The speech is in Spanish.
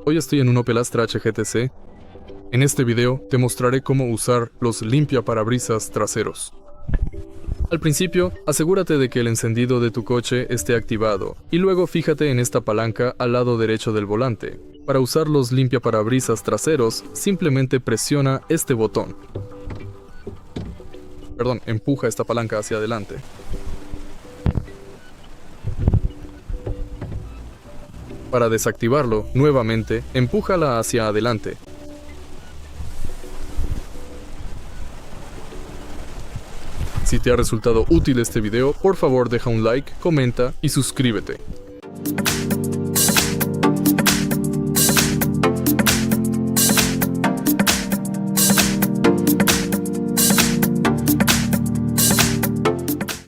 Hoy estoy en un Opel Astra H GTC. En este video te mostraré cómo usar los limpiaparabrisas traseros. Al principio, asegúrate de que el encendido de tu coche esté activado y luego fíjate en esta palanca al lado derecho del volante. Para usar los limpiaparabrisas traseros, simplemente presiona este botón. Empuja esta palanca hacia adelante. Para desactivarlo, nuevamente, empújala hacia adelante. Si te ha resultado útil este video, por favor deja un like, comenta y suscríbete.